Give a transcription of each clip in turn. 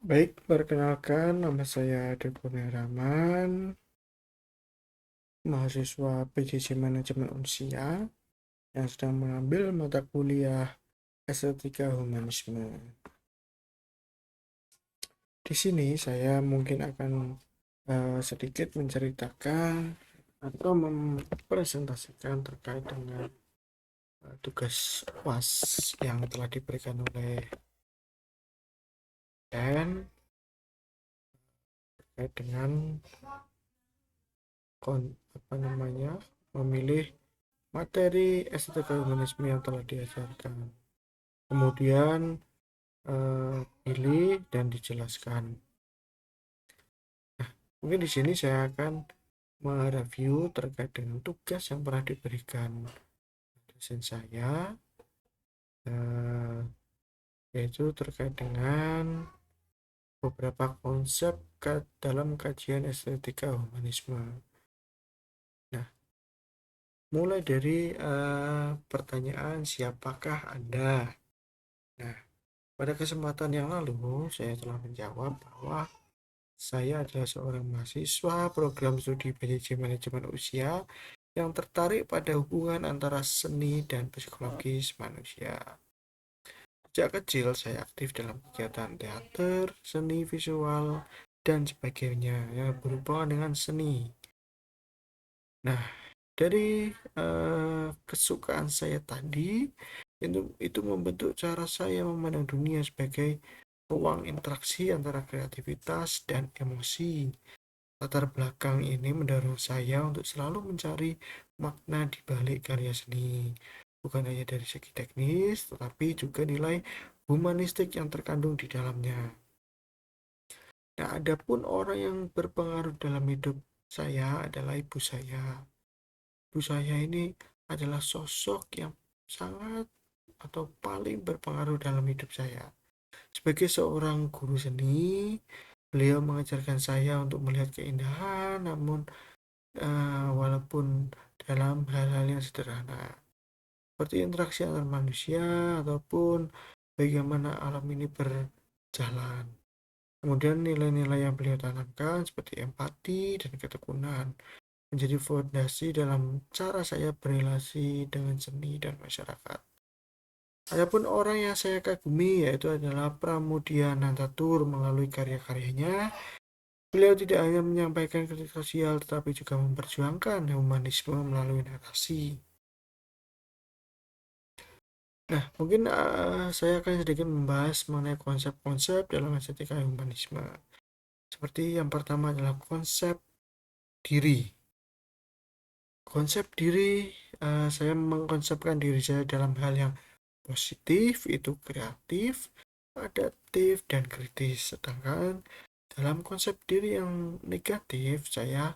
Baik, perkenalkan nama saya Deko Rahman, mahasiswa PJJ Manajemen Unsia yang sedang mengambil mata kuliah Estetika Humanisme. Di sini saya mungkin akan sedikit menceritakan atau mempresentasikan terkait dengan tugas UAS yang telah diberikan oleh dan terkait dengan memilih materi estetika humanisme yang telah diajarkan. Kemudian pilih dan dijelaskan. Mungkin di sini saya akan mereview terkait dengan tugas yang pernah diberikan dosen saya, eh, yaitu terkait dengan beberapa konsep dalam kajian estetika humanisme. Nah, mulai dari pertanyaan siapakah Anda? Nah, pada kesempatan yang lalu saya telah menjawab bahwa saya adalah seorang mahasiswa program studi PJJ Manajemen Usia yang tertarik pada hubungan antara seni dan psikologis manusia. Sejak kecil saya aktif dalam kegiatan teater, seni visual, dan sebagainya yang berhubungan dengan seni. Nah, dari kesukaan saya tadi itu membentuk cara saya memandang dunia sebagai ruang interaksi antara kreativitas dan emosi. Latar belakang ini mendorong saya untuk selalu mencari makna di balik karya seni, bukan hanya dari segi teknis, tetapi juga nilai humanistik yang terkandung di dalamnya. Nah, adapun orang yang berpengaruh dalam hidup saya adalah ibu saya. Ibu saya ini adalah sosok yang sangat atau paling berpengaruh dalam hidup saya. Sebagai seorang guru seni, beliau mengajarkan saya untuk melihat keindahan, namun walaupun dalam hal-hal yang sederhana, seperti interaksi antar manusia ataupun bagaimana alam ini berjalan. Kemudian nilai-nilai yang beliau tanamkan seperti empati dan ketekunan menjadi fondasi dalam cara saya berrelasi dengan seni dan masyarakat. Adapun orang yang saya kagumi yaitu adalah Pramudia Nantatur melalui karya-karyanya. Beliau tidak hanya menyampaikan kritik sosial tetapi juga memperjuangkan humanisme melalui narasi. Nah, mungkin saya akan sedikit membahas mengenai konsep-konsep dalam estetika humanisme. Seperti yang pertama adalah konsep diri. Konsep diri, saya mengkonsepkan diri saya dalam hal yang positif, itu kreatif, adaptif, dan kritis. Sedangkan dalam konsep diri yang negatif, saya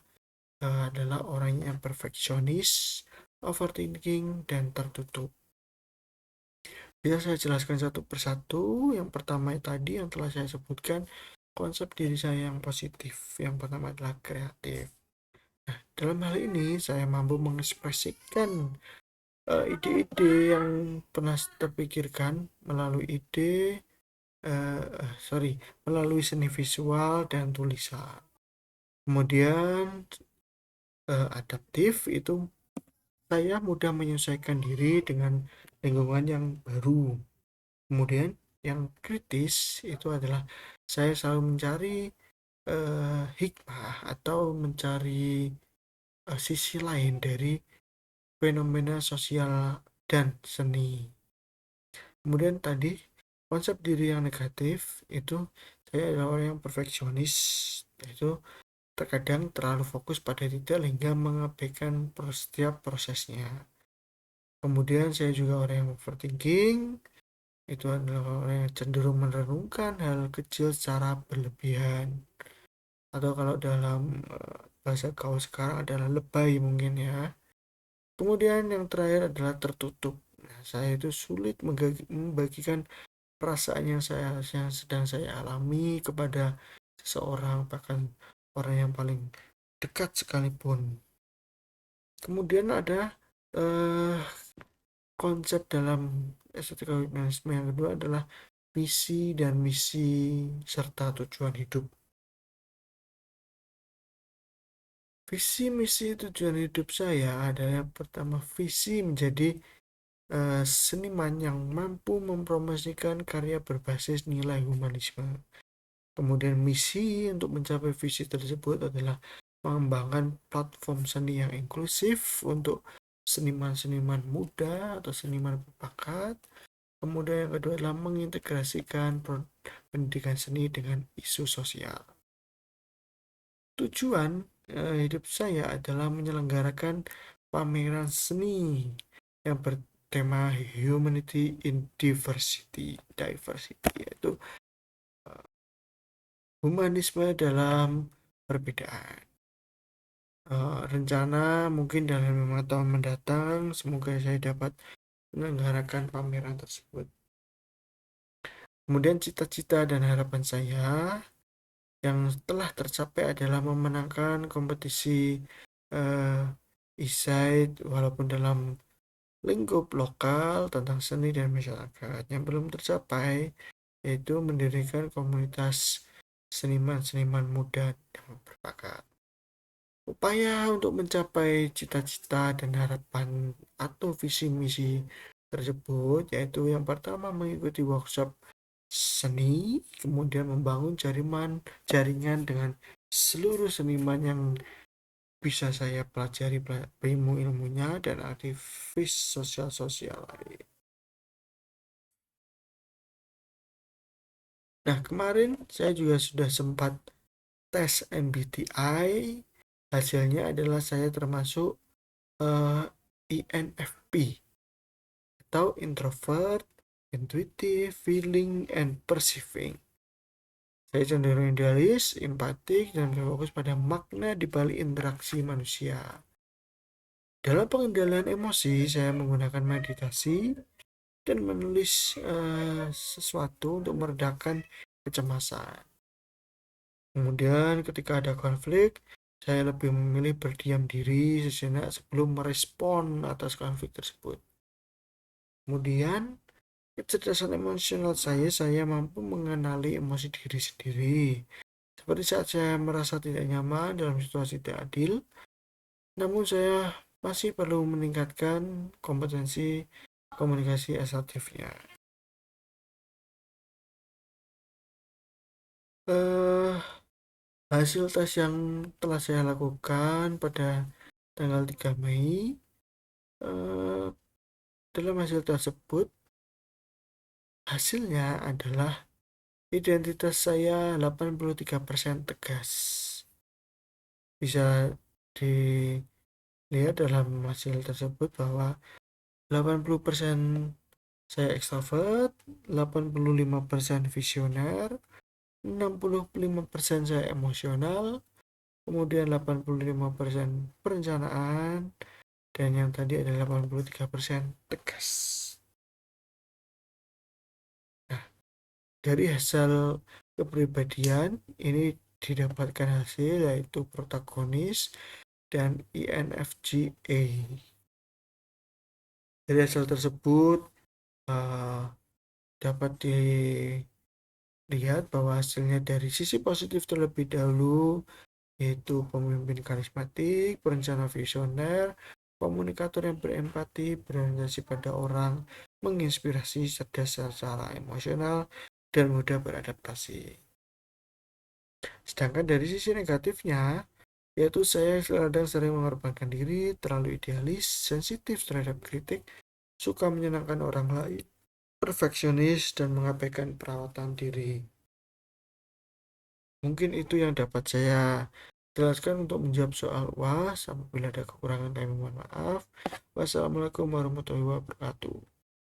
adalah orang yang perfeksionis, overthinking, dan tertutup. Bisa saya jelaskan satu persatu. Yang pertama tadi yang telah saya sebutkan, konsep diri saya yang positif. Yang pertama adalah kreatif. Dalam hal ini, saya mampu mengekspresikan ide-ide yang pernah terpikirkan melalui melalui seni visual dan tulisan. Kemudian adaptif itu saya mudah menyesuaikan diri dengan lingkungan yang baru. Kemudian yang kritis itu adalah saya selalu mencari hikmah atau mencari sisi lain dari fenomena sosial dan seni. Kemudian tadi konsep diri yang negatif itu saya adalah orang yang perfeksionis, yaitu terkadang terlalu fokus pada detail hingga mengabaikan setiap prosesnya. Kemudian saya juga orang yang overthinking, itu adalah orang yang cenderung merenungkan hal kecil secara berlebihan, atau kalau dalam bahasa gaul sekarang adalah lebay mungkin ya. Kemudian yang terakhir adalah tertutup. Nah, saya itu sulit membagikan perasaan yang sedang saya alami kepada seseorang, bahkan orang yang paling dekat sekalipun. Kemudian ada eh, konsep dalam estetika humanisme yang kedua adalah visi dan misi serta tujuan hidup. Visi misi tujuan hidup saya adalah yang pertama, visi menjadi seniman yang mampu mempromosikan karya berbasis nilai humanisme. Kemudian misi untuk mencapai visi tersebut adalah mengembangkan platform seni yang inklusif untuk seniman-seniman muda atau seniman berbakat. Kemudian yang kedua adalah mengintegrasikan pendidikan seni dengan isu sosial. Tujuan hidup saya adalah menyelenggarakan pameran seni yang bertema Humanity in Diversity, yaitu humanisme dalam perbedaan. Rencana mungkin dalam 5 tahun mendatang, semoga saya dapat menyelenggarakan pameran tersebut. Kemudian cita-cita dan harapan saya yang telah tercapai adalah memenangkan kompetisi e-site walaupun dalam lingkup lokal tentang seni dan masyarakat. Yang belum tercapai yaitu mendirikan komunitas seniman-seniman muda yang berbakat. Upaya untuk mencapai cita-cita dan harapan atau visi misi tersebut yaitu yang pertama mengikuti workshop seni, kemudian membangun jaringan dengan seluruh seniman yang bisa saya pelajari ilmunya dan aktivis sosial lain. Nah, kemarin saya juga sudah sempat tes MBTI. Hasilnya adalah saya termasuk INFP atau introvert, intuitive, feeling, and perceiving. Saya cenderung idealis, empatik, dan berfokus pada makna di balik interaksi manusia. Dalam pengendalian emosi, saya menggunakan meditasi dan menulis sesuatu untuk meredakan kecemasan. Kemudian ketika ada konflik, saya lebih memilih berdiam diri sejenak sebelum merespon atas konflik tersebut. Kemudian kecerdasan emosional saya mampu mengenali emosi diri sendiri. Seperti saat saya merasa tidak nyaman dalam situasi tidak adil, namun saya masih perlu meningkatkan kompetensi komunikasi asertifnya. Hasil tes yang telah saya lakukan pada tanggal 3 Mei, dalam hasil tersebut, hasilnya adalah identitas saya 83% tegas. Bisa dilihat dalam hasil tersebut bahwa 80% saya ekstrovert, 85% visioner, 65% saya emosional, kemudian 85% perencanaan, dan yang tadi adalah 83% tegas. Nah, dari hasil kepribadian ini didapatkan hasil yaitu protagonis dan INFJ-A. Dari hasil tersebut dapat dilihat bahwa hasilnya dari sisi positif terlebih dahulu yaitu pemimpin karismatik, perencana visioner, komunikator yang berempati, berorientasi pada orang, menginspirasi, cerdas secara emosional, dan mudah beradaptasi. Sedangkan dari sisi negatifnya, yaitu saya kadang sering mengorbankan diri, terlalu idealis, sensitif terhadap kritik, suka menyenangkan orang lain, perfeksionis, dan mengabaikan perawatan diri. Mungkin itu yang dapat saya jelaskan untuk menjawab soal UAS. Apabila ada kekurangan kami mohon maaf. Wassalamualaikum warahmatullahi wabarakatuh.